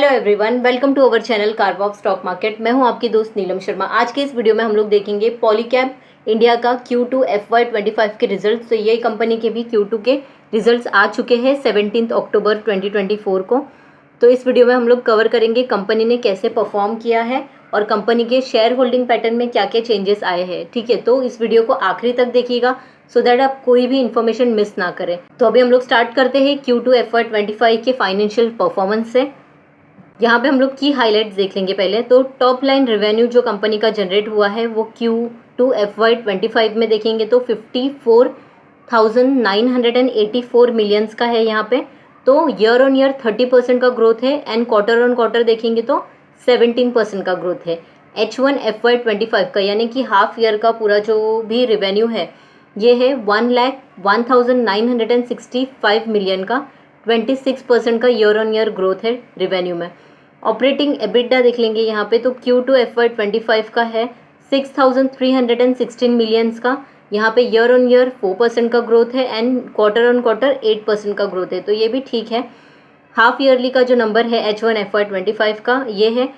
Hello everyone, welcome to our channel carwalk stock market. मैं हूं आपकी दोस्त नीलम शर्मा। आज के इस वीडियो में हम लोग देखेंगे पॉलीकैब इंडिया का Q2 FY25 के रिजल्ट्स। तो ये कंपनी के भी Q2 के रिजल्ट्स आ चुके हैं 17 अक्टूबर 2024 को। तो इस वीडियो में हम लोग कवर करेंगे कंपनी ने कैसे परफॉर्म किया है और कंपनी के शेयर होल्डिंग पैटर्न में क्या क्या चेंजेस आए हैं। ठीक है, तो इस वीडियो को आखिरी तक देखिएगा सो दैट आप कोई भी इन्फॉर्मेशन मिस ना करें। तो अभी हम लोग स्टार्ट करते हैं Q2 FY25 के फाइनेंशियल परफॉर्मेंस से। यहाँ पे हम लोग की हाईलाइट्स देख लेंगे पहले। तो टॉप लाइन रेवेन्यू जो कंपनी का जनरेट हुआ है वो Q2 FY25 में देखेंगे तो 54,984 मिलियंस का है यहाँ पे। तो ईयर ऑन ईयर 30% का ग्रोथ है एंड क्वार्टर ऑन क्वार्टर देखेंगे तो 17% का ग्रोथ है। H1 FY25 का यानी कि हाफ ईयर का पूरा जो भी रेवेन्यू है ये है 1,01,965 मिलियन का। 26% का ईयर ऑन ईयर ग्रोथ है रेवेन्यू में। ऑपरेटिंग एबिटडा देख लेंगे यहाँ पे। तो Q2 FY25 का है 6,316 मिलियंस का। यहाँ पे ईयर ऑन ईयर 4% का ग्रोथ है एंड क्वार्टर ऑन क्वार्टर 8% का ग्रोथ है, तो ये भी ठीक है। हाफ ईयरली का जो नंबर है H1 FY25 का ये है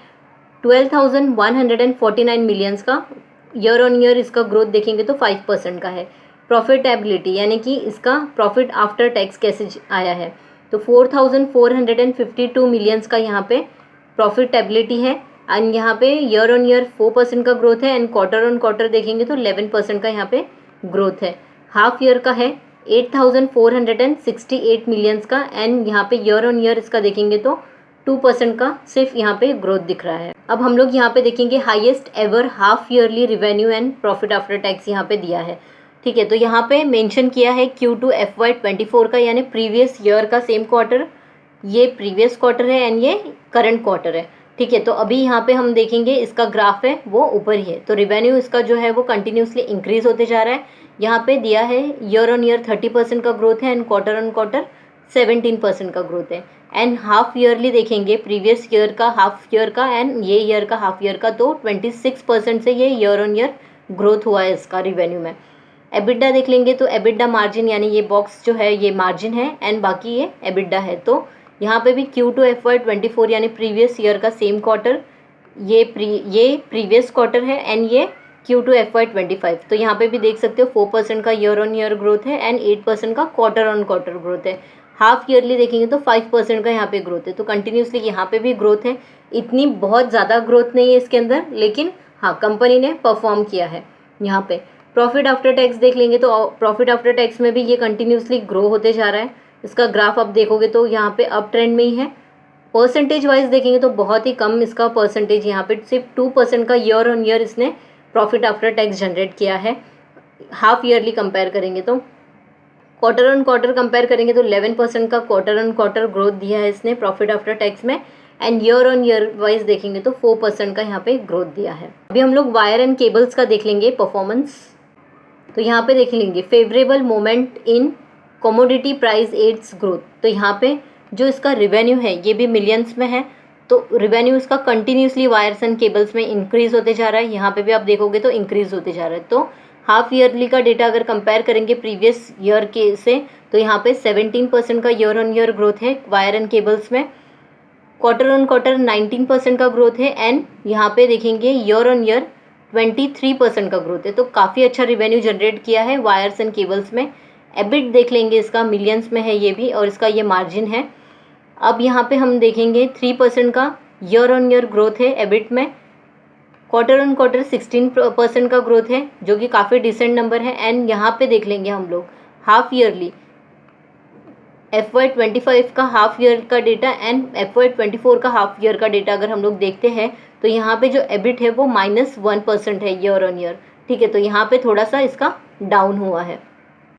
12,149 मिलियंस का। ईयर ऑन ईयर इसका ग्रोथ देखेंगे तो 5% का है। प्रॉफिटेबिलिटी यानी कि इसका प्रॉफिट आफ्टर टैक्स कैसे आया है, तो 4,452 मिलियंस का यहाँ पे प्रॉफिटेबिलिटी है एंड यहाँ पे ईयर ऑन ईयर 4% का ग्रोथ है एंड क्वार्टर ऑन क्वार्टर देखेंगे तो 11% का यहाँ पे ग्रोथ है। हाफ ईयर का है 8,468 मिलियंस का एंड यहाँ पे ईयर ऑन ईयर इसका देखेंगे तो 2% का सिर्फ यहाँ पे ग्रोथ दिख रहा है। अब हम लोग यहाँ पे देखेंगे highest ever half yearly revenue and profit after tax यहाँ पे दिया है। ठीक है, तो यहाँ पे मेंशन किया है Q2 FY24 का यानी प्रीवियस ईयर का सेम क्वार्टर। ये प्रीवियस क्वार्टर है एंड ये करंट क्वार्टर है। ठीक है, तो अभी यहाँ पे हम देखेंगे इसका ग्राफ है वो ऊपर ही है। तो रिवेन्यू इसका जो है वो कंटिन्यूसली इंक्रीज होते जा रहा है। यहाँ पे दिया है ईयर ऑन ईयर 30% का ग्रोथ है एंड क्वार्टर ऑन क्वार्टर 17% का ग्रोथ है। एंड हाफ ईयरली देखेंगे प्रीवियस ईयर का हाफ ईयर का एंड ये ईयर का हाफ ईयर का, तो 26% से ये ईयर ऑन ईयर ग्रोथ हुआ है इसका रिवेन्यू में। एबिडा देख लेंगे तो एबिडा मार्जिन यानी ये बॉक्स जो है ये मार्जिन है एंड बाकी ये एबिडा है। तो यहाँ पे भी Q2 FY24 यानी प्रीवियस ईयर का सेम क्वार्टर, ये प्रीवियस क्वार्टर है एंड ये Q2 FY25। तो यहाँ पे भी देख सकते हो 4% का ईयर ऑन ईयर ग्रोथ है एंड 8% का क्वार्टर ऑन क्वार्टर ग्रोथ है। हाफ ईयरली देखेंगे तो 5% का यहाँ पे ग्रोथ है। तो कंटिन्यूसली यहाँ पे भी ग्रोथ है। इतनी बहुत ज़्यादा ग्रोथ नहीं है इसके अंदर, लेकिन हाँ कंपनी ने परफॉर्म किया है। यहाँ पे प्रॉफिट आफ्टर टैक्स देख लेंगे तो प्रॉफिट आफ्टर टैक्स में भी ये कंटिन्यूसली ग्रो होते जा रहा है। इसका ग्राफ आप देखोगे तो यहाँ पे अप ट्रेंड में ही है। परसेंटेज वाइज देखेंगे तो बहुत ही कम इसका परसेंटेज, यहाँ पे सिर्फ 2% का ईयर ऑन ईयर इसने प्रॉफिट आफ्टर टैक्स जनरेट किया है। हाफ ईयरली कंपेयर करेंगे तो क्वार्टर ऑन क्वार्टर कंपेयर करेंगे तो 11% का क्वार्टर ऑन क्वार्टर ग्रोथ दिया है इसने प्रॉफिट आफ्टर टैक्स में and year on year wise देखेंगे तो 4% का यहाँ पे ग्रोथ दिया है। अभी हम लोग वायर एंड केबल्स का देख लेंगे परफॉर्मेंस। तो यहाँ पे देख लेंगे favourable movement in commodity price aids growth. तो यहाँ पे जो इसका रिवेन्यू है ये भी मिलियंस में है। तो रिवेन्यू इसका कंटिन्यूसली वायर्स एंड केबल्स में इंक्रीज होते जा रहा है। यहाँ पे भी आप देखोगे तो इंक्रीज होते जा रहा है। तो हाफ ईयरली का डेटा अगर कंपेयर करेंगे प्रीवियस ईयर के से तो यहाँ पे 17% का ईयर ऑन ईयर ग्रोथ है वायर एंड केबल्स में। क्वार्टर ऑन क्वार्टर 19% का ग्रोथ है एंड यहाँ पे देखेंगे ईयर ऑन ईयर 23% का ग्रोथ है। तो काफ़ी अच्छा रिवेन्यू जनरेट किया है वायर्स एंड केबल्स में। एबिट देख लेंगे इसका मिलियंस में है ये भी और इसका ये मार्जिन है। अब यहाँ पे हम देखेंगे 3% का ईयर ऑन ईयर ग्रोथ है एबिट में। क्वार्टर ऑन क्वार्टर 16% का ग्रोथ है जो कि काफ़ी डिसेंट नंबर है। एंड यहाँ पे देख लेंगे हम लोग हाफ ईयरली FY25 का हाफ ईयर का डेटा एंड FY24 का हाफ ईयर का डेटा अगर हम लोग देखते हैं तो यहाँ पे जो एबिट है वो -1% है ईयर ऑन ईयर। ठीक है, तो यहाँ पे थोड़ा सा इसका डाउन हुआ है।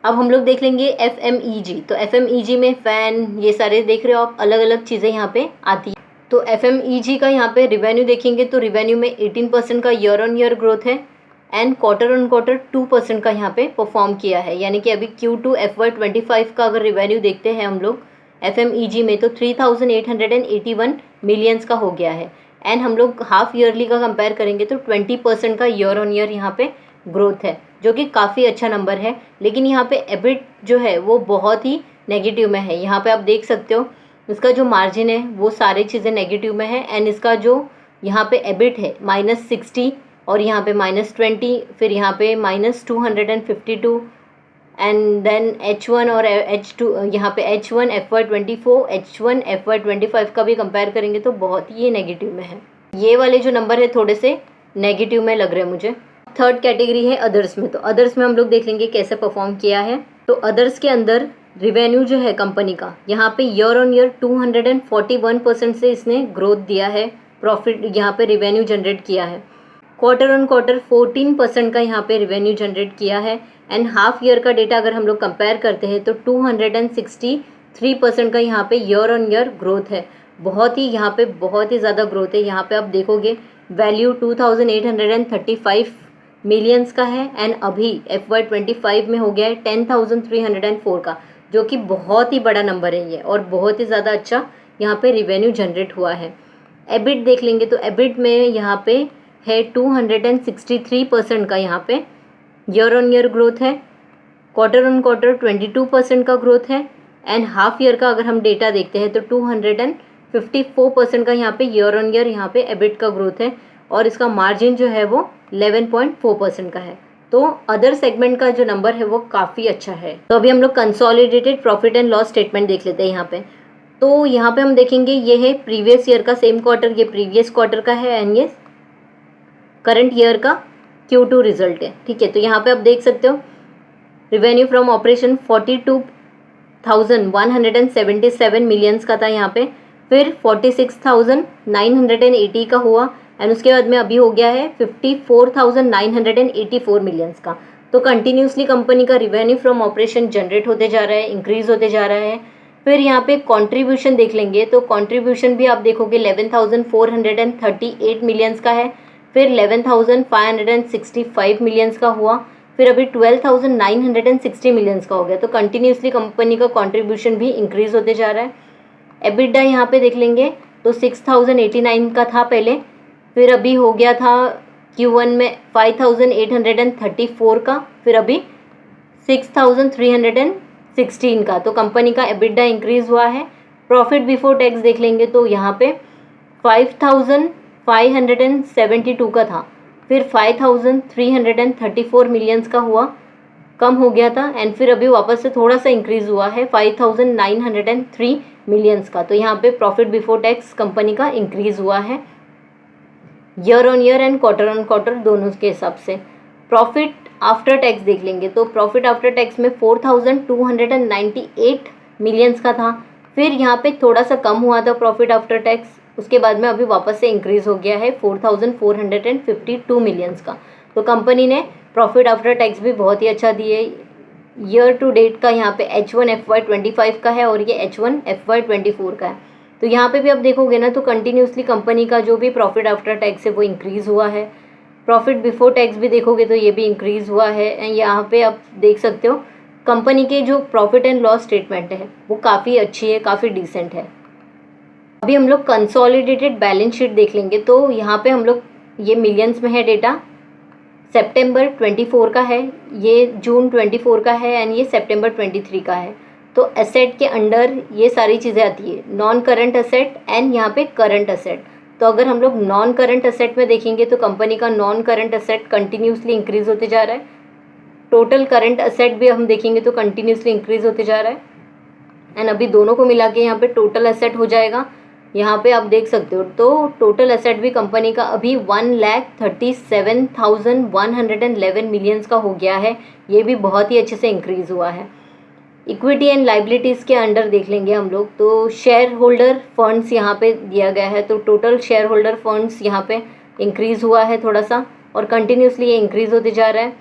अब हम लोग देख लेंगे FMEG। तो FMEG में फैन ये सारे देख रहे हो आप, अलग अलग चीज़ें यहाँ पे आती है। तो FMEG का यहाँ पे रिवेन्यू देखेंगे तो रिवेन्यू में 18% का ईयर ऑन ईयर ग्रोथ है एंड क्वार्टर ऑन क्वार्टर 2% का यहाँ पे परफॉर्म किया है। यानी कि अभी Q2 FY25 का अगर रिवेन्यू देखते हैं हम लोग FMEG में तो 3,881 मिलियंस का हो गया है एंड हम लोग हाफ ईयरली का कंपेयर करेंगे तो 20% का ईयर ऑन ईयर यहाँ पे ग्रोथ है जो कि काफ़ी अच्छा नंबर है। लेकिन यहाँ पे एबिट जो है वो बहुत ही नेगेटिव में है। यहाँ पे आप देख सकते हो इसका जो मार्जिन है वो सारी चीज़ें नेगेटिव में है। एंड इसका जो यहाँ पे एबिट है -60 और यहाँ पे -20, फिर यहाँ पे -252 एंड देन H1 और H2, यहाँ पे H1 FY24, H1 FY25 का भी कंपेयर करेंगे तो बहुत ही नेगेटिव में है। ये वाले जो नंबर है थोड़े से नेगेटिव में लग रहे हैं मुझे। थर्ड कैटेगरी है अदर्स में। तो अदर्स में हम लोग देख लेंगे कैसे परफॉर्म किया है। तो अदर्स के अंदर रिवेन्यू जो है कंपनी का, यहाँ पे ईयर ऑन ईयर 241% से इसने ग्रोथ दिया है, प्रॉफिट यहाँ पे रिवेन्यू जनरेट किया है। क्वार्टर ऑन क्वार्टर 14% का यहाँ पे रिवेन्यू जनरेट किया है। एंड हाफ ईयर का डेटा अगर हम लोग कंपेयर करते हैं तो 263% का यहाँ पे ईयर ऑन ईयर ग्रोथ है। बहुत ही यहाँ पे बहुत ही ज़्यादा ग्रोथ है। यहाँ पे आप देखोगे वैल्यू 2835 मिलियंस का है एंड अभी FY25 में हो गया है 10,304 का, जो कि बहुत ही बड़ा नंबर है ये और बहुत ही ज़्यादा अच्छा यहाँ पे रिवेन्यू जनरेट हुआ है। एबिट देख लेंगे तो एबिट में यहाँ पे है 263% का यहाँ पे ईयर ऑन ईयर ग्रोथ है। क्वार्टर ऑन क्वार्टर 22% का ग्रोथ है। एंड हाफ ईयर का अगर हम डेटा देखते हैं तो 254% का यहाँ पे ईयर ऑन ईयर यहाँ पे एबिट का ग्रोथ है और इसका मार्जिन जो है वो 11.4% का है। तो अदर सेगमेंट का जो नंबर है वो काफ़ी अच्छा है। तो अभी हम लोग consolidated profit and loss statement देख लेते हैं यहाँ पे। तो यहाँ पे हम देखेंगे ये है प्रीवियस ईयर का सेम क्वार्टर, ये प्रीवियस क्वार्टर का है एंड ये करंट ईयर का Q2 रिजल्ट है। ठीक है, तो यहाँ पे आप देख सकते हो रिवेन्यू फ्रॉम ऑपरेशन 42,177 मिलियंस का था यहाँ पे, फिर 46,980 का हुआ एंड उसके बाद में अभी हो गया है 54,984 मिलियंस का। तो कंटिन्यूसली कंपनी का रिवेन्यू फ्रॉम ऑपरेशन जनरेट होते जा रहा है, इंक्रीज होते जा रहा है। फिर यहाँ पे कंट्रीब्यूशन देख लेंगे तो कंट्रीब्यूशन भी आप देखोगे 11,438 मिलियंस का है, फिर 11,565 मिलियंस का हुआ, फिर अभी 12,960 मिलियंस का हो गया। तो कंटिन्यूसली कंपनी का कंट्रीब्यूशन भी इंक्रीज होते जा रहा है। एबिटा यहाँ पे देख लेंगे तो 6,089 का था पहले, फिर अभी हो गया था Q1 में 5,834 का, फिर अभी 6,316 का। तो कंपनी का एबिटा इंक्रीज हुआ है। प्रॉफिट बिफोर टैक्स देख लेंगे तो यहाँ पे 5,572 का था, फिर 5,334 मिलियंस का हुआ, कम हो गया था एंड फिर अभी वापस से थोड़ा सा इंक्रीज हुआ है 5,903 मिलियंस का। तो यहाँ पे प्रॉफिट बिफोर टैक्स कंपनी का इंक्रीज हुआ है year on year and quarter on quarter दोनों के हिसाब से। प्रॉफिट आफ्टर टैक्स देख लेंगे तो प्रॉफिट आफ्टर टैक्स में 4,298 मिलियंस का था, फिर यहाँ पे थोड़ा सा कम हुआ था प्रॉफिट आफ्टर टैक्स, उसके बाद में अभी वापस से इंक्रीज हो गया है 4,452 मिलियंस का। तो कंपनी ने प्रॉफिट आफ्टर टैक्स भी बहुत ही अच्छा दिए। ईयर टू डेट का यहाँ पे H1 FY25 का है और ये H1 FY24 का है। तो यहाँ पे भी आप देखोगे ना तो कंटिन्यूसली कंपनी का जो भी प्रॉफिट आफ्टर टैक्स है वो इंक्रीज़ हुआ है। प्रॉफिट बिफोर टैक्स भी देखोगे तो ये भी इंक्रीज़ हुआ है। एंड यहाँ पे आप देख सकते हो कंपनी के जो प्रॉफिट एंड लॉस स्टेटमेंट है वो काफ़ी अच्छी है, काफ़ी डिसेंट है। अभी हम लोग कंसोलिडेटेड बैलेंस शीट देख लेंगे तो यहाँ पे हम लोग ये मिलियंस में है डेटा, सितंबर 24 का है, ये जून 24 का है एंड ये सितंबर 23 का है। तो एसेट के अंडर ये सारी चीज़ें आती है, नॉन करंट एसेट एंड यहाँ पे करंट एसेट। तो अगर हम लोग नॉन करंट एसेट में देखेंगे तो कंपनी का non current asset continuously increase होते जा रहा है। टोटल करंट एसेट भी हम देखेंगे तो कंटिन्यूसली इंक्रीज होते जा रहा है एंड अभी दोनों को मिला के यहाँ पे टोटल एसेट हो जाएगा। यहाँ पे आप देख सकते हो तो टोटल एसेट भी कंपनी का अभी 1,37,111 मिलियंस का हो गया है। ये भी बहुत ही अच्छे से इंक्रीज़ हुआ है। इक्विटी एंड लाइबिलिटीज़ के अंडर देख लेंगे हम लोग तो शेयर होल्डर फंड्स यहाँ पे दिया गया है। तो टोटल शेयर होल्डर फंड्स यहाँ पे इंक्रीज़ हुआ है थोड़ा सा और कंटिन्यूसली ये इंक्रीज़ होते जा रहा है।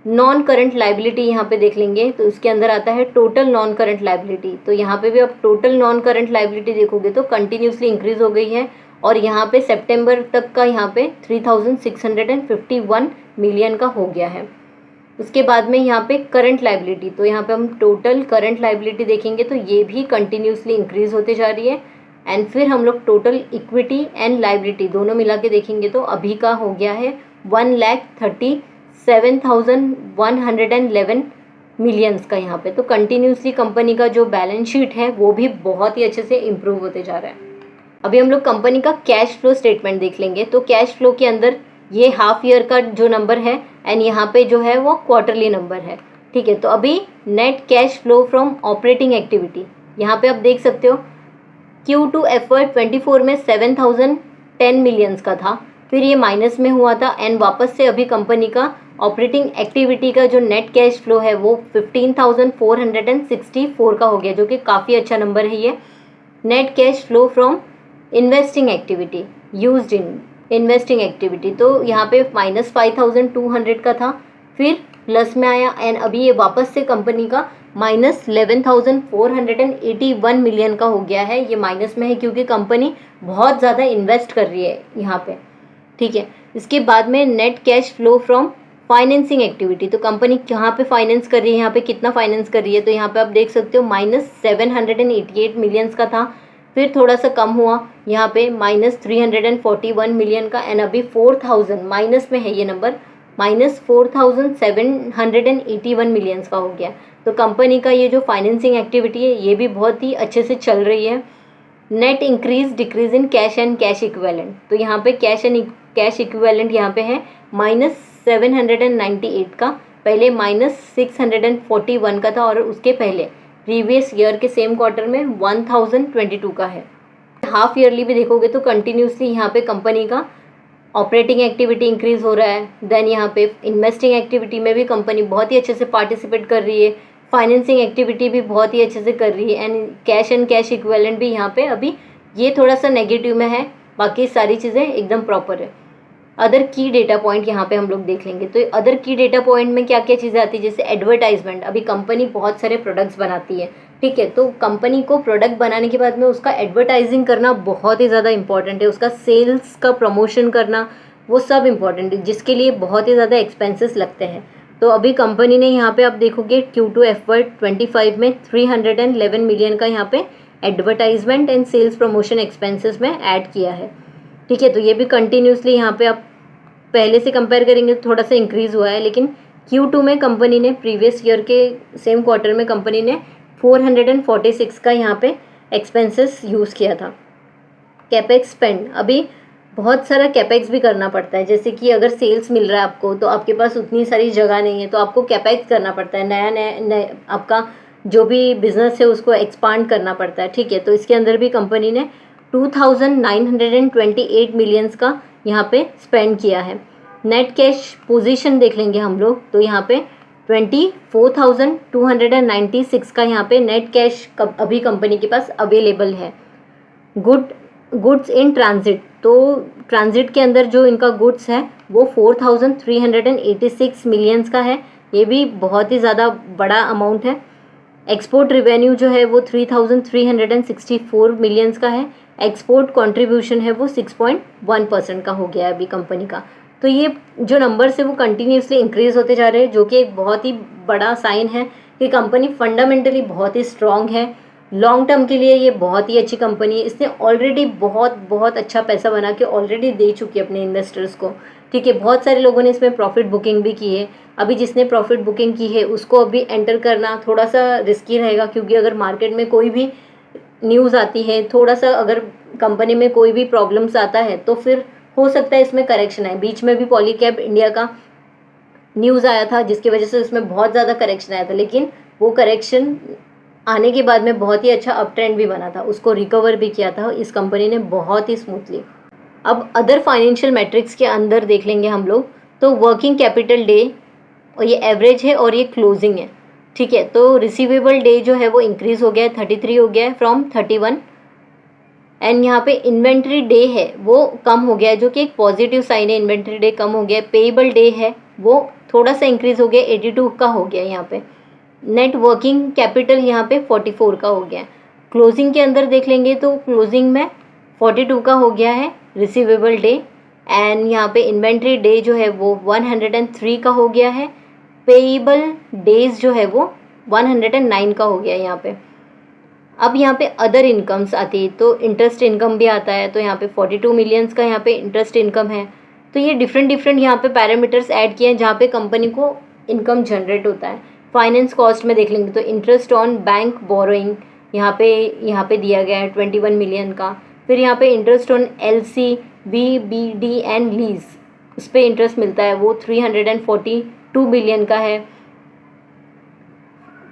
नॉन करंट लाइबिलिटी यहाँ पे देख लेंगे तो उसके अंदर आता है टोटल नॉन करंट लाइबिलिटी। तो यहाँ पे भी आप टोटल नॉन करंट लाइबिलिटी देखोगे तो कंटिन्यूसली इंक्रीज हो गई है और यहाँ पे सितंबर तक का यहाँ पे 3,651 मिलियन का हो गया है। उसके बाद में यहाँ पे करंट लाइबिलिटी, तो यहाँ पे हम टोटल करंट लाइबिलिटी देखेंगे तो ये भी कंटिन्यूसली इंक्रीज होते जा रही है। एंड फिर हम लोग टोटल इक्विटी एंड लाइबिलिटी दोनों मिला के देखेंगे तो अभी का हो गया है 1,37,111 मिलियंस का यहाँ पे। तो कंटिन्यूसली कंपनी का जो बैलेंस शीट है वो भी बहुत ही अच्छे से इम्प्रूव होते जा रहा है। अभी हम लोग कंपनी का कैश फ्लो स्टेटमेंट देख लेंगे। तो कैश फ्लो के अंदर ये हाफ ईयर का जो नंबर है एंड यहाँ पे जो है वो क्वार्टरली नंबर है, ठीक है। तो अभी net cash flow from operating activity यहाँ पे आप देख सकते हो Q2 FY24 में 7010 मिलियंस का था, फिर ये माइनस में हुआ था एंड वापस से अभी कंपनी का ऑपरेटिंग एक्टिविटी का जो नेट कैश फ्लो है वो 15,464 का हो गया, जो कि काफ़ी अच्छा नंबर है ये। Net cash flow from investing activity used in investing activity, तो यहाँ पे -5200 का था, फिर प्लस में आया एंड अभी ये वापस से कंपनी का -11,481 मिलियन का हो गया है। ये माइनस में है क्योंकि कंपनी बहुत ज़्यादा इन्वेस्ट कर रही है यहाँ पे, ठीक है। इसके बाद में net cash flow from financing activity, तो कंपनी कहाँ पे फाइनेंस कर रही है, यहाँ पे कितना फाइनेंस कर रही है, तो यहाँ पे आप देख सकते हो -788 मिलियंस का था, फिर थोड़ा सा कम हुआ यहाँ पे -341 मिलियन का एंड अभी 4000 माइनस में है ये नंबर, -4781 मिलियंस का हो गया। तो कंपनी का ये जो फाइनेंसिंग एक्टिविटी है ये भी बहुत ही अच्छे से चल रही है। Net increase decrease in cash and cash equivalent, तो यहाँ पे कैश एंड कैश इक्विवेलेंट यहाँ पे है -798 का, पहले -641 का था और उसके पहले प्रीवियस ईयर के सेम क्वार्टर में 1022 का है। हाफ ईयरली भी देखोगे तो कंटिन्यूसली यहाँ पे कंपनी का ऑपरेटिंग एक्टिविटी इंक्रीज हो रहा है, देन यहाँ पे इन्वेस्टिंग एक्टिविटी में भी कंपनी बहुत ही अच्छे से पार्टिसिपेट कर रही है, फाइनेंसिंग एक्टिविटी भी बहुत ही अच्छे से कर रही है एंड कैश इक्विवेलेंट भी यहाँ पे अभी ये थोड़ा सा नेगेटिव में है, बाकी सारी चीज़ें एकदम प्रॉपर है। अदर की डेटा पॉइंट यहाँ पे हम लोग देख लेंगे। तो अदर की डेटा पॉइंट में क्या क्या चीज़ें आती है, जैसे एडवर्टाइजमेंट। अभी कंपनी बहुत सारे प्रोडक्ट्स बनाती है, ठीक है, तो कंपनी को प्रोडक्ट बनाने के बाद में उसका एडवर्टाइजिंग करना बहुत ही ज़्यादा इंपॉर्टेंट है, उसका सेल्स का प्रमोशन करना वो सब इम्पॉर्टेंट है, जिसके लिए बहुत ही ज़्यादा एक्सपेंसेस लगते हैं। तो अभी कंपनी ने यहाँ पे आप देखोगे Q2 FY25 में 311 मिलियन का यहाँ पे advertisement and sales promotion expenses में ऐड किया है, ठीक है। तो ये भी कंटिन्यूसली यहाँ पे आप पहले से कंपेयर करेंगे तो थोड़ा सा इंक्रीज़ हुआ है, लेकिन Q2 में कंपनी ने प्रीवियस ईयर के सेम क्वार्टर में कंपनी ने 446 का यहाँ पे एक्सपेंसेस यूज़ किया था। कैपेक्स स्पेंड, अभी बहुत सारा कैपेक्स भी करना पड़ता है, जैसे कि अगर सेल्स मिल रहा है आपको तो आपके पास उतनी सारी जगह नहीं है, तो आपको कैपेक्स करना पड़ता है, नया आपका जो भी बिजनेस है उसको एक्सपांड करना पड़ता है, ठीक है। तो इसके अंदर भी कंपनी ने 2928 मिलियंस का यहाँ पे स्पेंड किया है। नेट कैश पोजीशन देख लेंगे हम लोग, तो यहाँ पे 24,296 का यहाँ पे नेट कैश अभी कंपनी के पास अवेलेबल है। गुड्स इन ट्रांजिट, तो ट्रांजिट के अंदर जो इनका गुड्स है वो 4,386 मिलियंस का है, ये भी बहुत ही ज़्यादा बड़ा अमाउंट है। एक्सपोर्ट रिवेन्यू जो है वो 3,364 मिलियंस का है। एक्सपोर्ट कंट्रीब्यूशन है वो 6.1% का हो गया है अभी कंपनी का। तो ये जो नंबर्स है वो कंटिन्यूसली इंक्रीज होते जा रहे हैं, जो कि एक बहुत ही बड़ा साइन है कि कंपनी फंडामेंटली बहुत ही स्ट्रॉन्ग है। लॉन्ग टर्म के लिए ये बहुत ही अच्छी कंपनी है, इसने ऑलरेडी बहुत अच्छा पैसा बना के ऑलरेडी दे चुकी है अपने इन्वेस्टर्स को, ठीक है। बहुत सारे लोगों ने इसमें प्रॉफिट बुकिंग भी की है। अभी जिसने प्रॉफिट बुकिंग की है उसको अभी एंटर करना थोड़ा सा रिस्की रहेगा, क्योंकि अगर मार्केट में कोई भी न्यूज़ आती है, थोड़ा सा अगर कंपनी में कोई भी प्रॉब्लम्स आता है तो फिर हो सकता है इसमें करेक्शन आए। बीच में भी पॉलीकैब इंडिया का न्यूज़ आया था जिसकी वजह से इसमें बहुत ज़्यादा करेक्शन आया था, लेकिन वो करेक्शन आने के बाद में बहुत ही अच्छा अप ट्रेंड भी बना था, उसको रिकवर भी किया था इस कंपनी ने बहुत ही स्मूथली। अब अदर फाइनेंशियल मैट्रिक्स के अंदर देख लेंगे हम लोग, तो वर्किंग कैपिटल डे और ये एवरेज है और ये क्लोजिंग है, ठीक है। तो रिसीवेबल डे जो है वो इंक्रीज हो गया है, 33 हो गया है फ्रॉम 31 एंड यहाँ पे इन्वेंट्री डे है वो कम हो गया है, जो कि एक पॉजिटिव साइन है। इन्वेंट्री डे कम हो गया है। पेएबल डे है वो थोड़ा सा इंक्रीज हो गया, 82 का हो गया यहाँ पे। नेट वर्किंग कैपिटल यहाँ पे 44 का हो गया। क्लोजिंग के अंदर देख लेंगे तो क्लोजिंग में 42 का हो गया है रिसीवेबल डे एंड यहाँ पे इन्वेंट्री डे जो है वो 103 का हो गया है। पेएबल डेज जो है वो 109 का हो गया यहाँ पे। अब यहाँ पे अदर इनकम्स आती है, तो इंटरेस्ट इनकम भी आता है, तो यहाँ पे 42 मिलियंस का यहाँ पे इंटरेस्ट इनकम है। तो ये डिफरेंट यहाँ पे पैरामीटर्स ऐड किए हैं जहाँ पे कंपनी को इनकम जनरेट होता है। फाइनेंस कॉस्ट में देख लेंगे तो इंटरेस्ट ऑन बैंक बोरोइंग यहाँ पे दिया गया है 21 मिलियन का। फिर यहाँ पे interest on LC VBD and lease, उस पर इंटरेस्ट मिलता है, वो 342 मिलियन का है,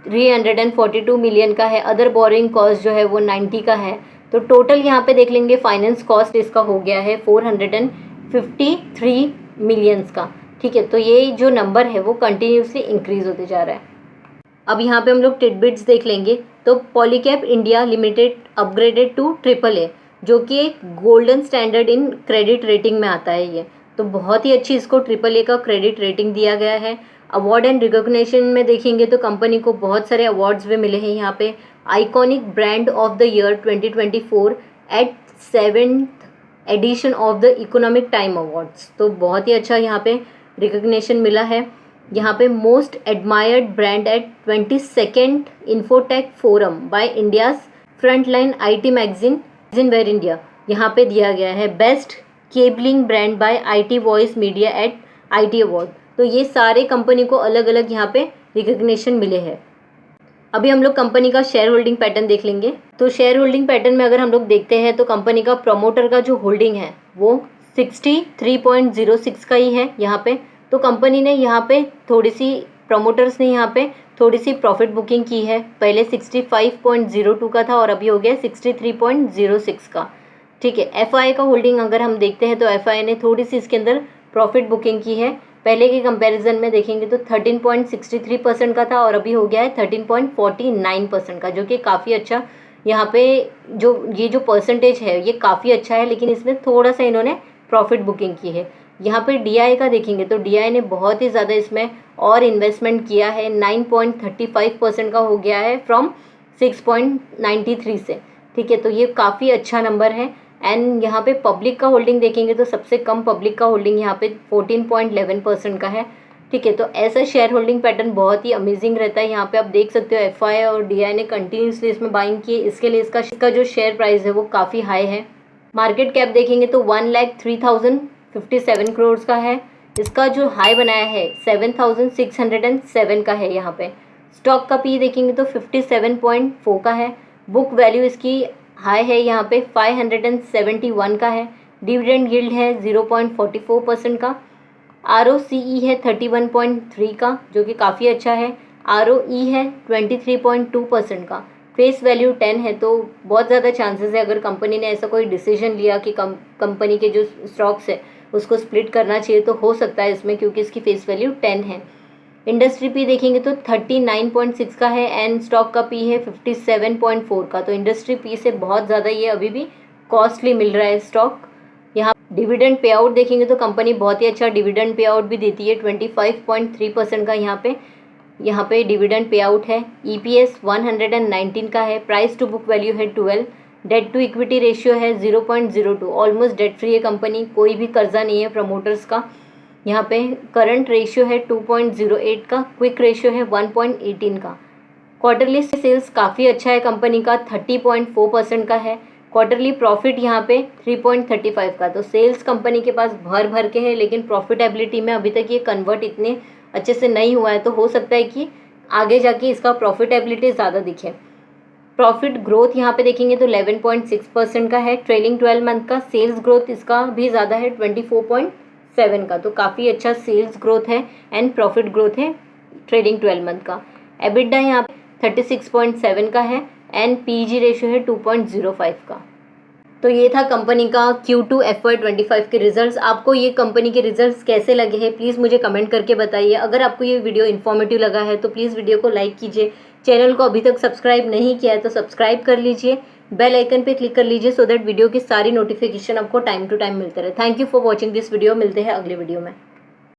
342 मिलियन का है। अदर बोरिंग कॉस्ट जो है वो 90 का है। तो टोटल यहाँ पे देख लेंगे फाइनेंस कॉस्ट इसका हो गया है 453 मिलियंस का। ठीक है, तो ये जो नंबर है वो कंटिन्यूसली इंक्रीज होते जा रहा है। अब यहाँ पे हम लोग टिडबिट्स देख लेंगे। तो Polycab India limited upgraded to AAA, जो कि एक golden standard in credit rating में आता है ये। तो बहुत ही अच्छी इसको AAA का क्रेडिट रेटिंग दिया गया है। अवार्ड एंड रिकॉग्निशन में देखेंगे तो कंपनी को बहुत सारे अवार्ड्स भी मिले हैं यहाँ पे। Iconic brand of the year 2024 at 7th edition of the economic time awards. तो बहुत ही अच्छा यहाँ पे रिकॉग्निशन मिला है। यहाँ पे most admired brand at 22nd infotech forum by India's frontline IT magazine where India, यहाँ पे दिया गया है। Best cabling brand by IT voice media at IT award. तो ये सारे कंपनी को अलग अलग यहाँ पे रिकॉग्निशन मिले हैं। अभी हम लोग कंपनी का शेयर होल्डिंग पैटर्न देख लेंगे। तो शेयर होल्डिंग पैटर्न में अगर हम लोग देखते हैं तो कंपनी का प्रमोटर का जो होल्डिंग है वो 63.06 का ही है यहाँ पे। तो कंपनी ने यहाँ पे थोड़ी सी प्रमोटर्स ने यहाँ पे थोड़ी सी प्रॉफिट बुकिंग की है। पहले 65.02 का था और अभी हो गया 63.06 का। ठीक है, FI का होल्डिंग अगर हम देखते हैं तो FI ने थोड़ी सी इसके अंदर प्रॉफिट बुकिंग की है। पहले के कंपैरिजन में देखेंगे तो 13.63% का था और अभी हो गया है 13.49% का, जो कि काफ़ी अच्छा यहाँ पे जो परसेंटेज है ये काफ़ी अच्छा है। लेकिन इसमें थोड़ा सा इन्होंने प्रॉफिट बुकिंग की है। यहाँ पे DI का देखेंगे तो DI ने बहुत ही ज़्यादा इसमें और इन्वेस्टमेंट किया है, 9.35% का हो गया है फ्रॉम 6.93 से। ठीक है, तो ये काफ़ी अच्छा नंबर है। एंड यहाँ पे पब्लिक का होल्डिंग देखेंगे तो सबसे कम पब्लिक का होल्डिंग यहाँ पे 14.11% का है। ठीक है, तो ऐसा शेयर होल्डिंग पैटर्न बहुत ही अमेजिंग रहता है। यहाँ पे आप देख सकते हो FI और DI ने कंटिन्यूसली इसमें बाइंग की है, इसके लिए इसका जो शेयर प्राइस है वो काफ़ी हाई है। मार्केट कैप देखेंगे तो 1,03,057 करोड़ का है। इसका जो हाई बनाया है 7,607 का है। यहाँ पे स्टॉक का P देखेंगे तो 57.4 का है। बुक वैल्यू इसकी हाई है यहाँ पे 571 का है। डिविडेंड यील्ड है 0.44% का। ROCE है 31.3 का, जो कि काफ़ी अच्छा है। ROE है 23.2% का। फेस वैल्यू 10 है। तो बहुत ज़्यादा चांसेस है अगर कंपनी ने ऐसा कोई डिसीजन लिया कि कंपनी के जो स्टॉक्स है उसको स्प्लिट करना चाहिए तो हो सकता है इसमें, क्योंकि इसकी फेस वैल्यू 10 है। इंडस्ट्री P देखेंगे तो 39.6 का है एंड स्टॉक का P है 57.4 का। तो इंडस्ट्री P से बहुत ज़्यादा ये अभी भी कॉस्टली मिल रहा है स्टॉक। यहाँ डिविडेंड पे आउट देखेंगे तो कंपनी बहुत ही अच्छा डिविडेंड पे आउट भी देती है, 25.3% का यहाँ पे डिविडेंड पे आउट है। EPS 119 का है। प्राइस टू बुक वैल्यू है 12। डेट टू इक्विटी रेशियो है 0.02, ऑलमोस्ट डेट फ्री है कंपनी, कोई भी कर्जा नहीं है प्रमोटर्स का। यहाँ पे करंट रेशियो है 2.08 का। क्विक रेशियो है 1.18 का। क्वार्टरली सेल्स काफ़ी अच्छा है कंपनी का, 30.4% का है। क्वार्टरली प्रॉफिट यहाँ पे 3.35 का। तो सेल्स कंपनी के पास भर के है, लेकिन प्रॉफिटेबिलिटी में अभी तक ये कन्वर्ट इतने अच्छे से नहीं हुआ है। तो हो सकता है कि आगे जाके इसका प्रॉफिटेबिलिटी ज़्यादा दिखे। प्रॉफिट ग्रोथ यहाँ पे देखेंगे तो 11.6% का है। ट्रेलिंग 12 मंथ का सेल्स ग्रोथ इसका भी ज़्यादा है, 24.7 का। तो काफ़ी अच्छा सेल्स ग्रोथ है एंड प्रॉफिट ग्रोथ है ट्रेलिंग 12 मंथ का। EBITDA यहाँ पे 36.7 का है एंड PEG रेशियो है 2.05 का। तो ये था कंपनी का Q2 FY25 के रिजल्ट्स। आपको ये कंपनी के रिजल्ट्स कैसे लगे हैं प्लीज़ मुझे कमेंट करके बताइए। अगर आपको ये वीडियो इन्फॉर्मेटिव लगा है तो प्लीज़ वीडियो को लाइक कीजिए। चैनल को अभी तक सब्सक्राइब नहीं किया है तो सब्सक्राइब कर लीजिए, बेल आइकन पे क्लिक कर लीजिए सो दैट वीडियो की सारी नोटिफिकेशन आपको टाइम टू टाइम मिलते रहे। Thank you for watching this video. मिलते हैं अगले वीडियो में।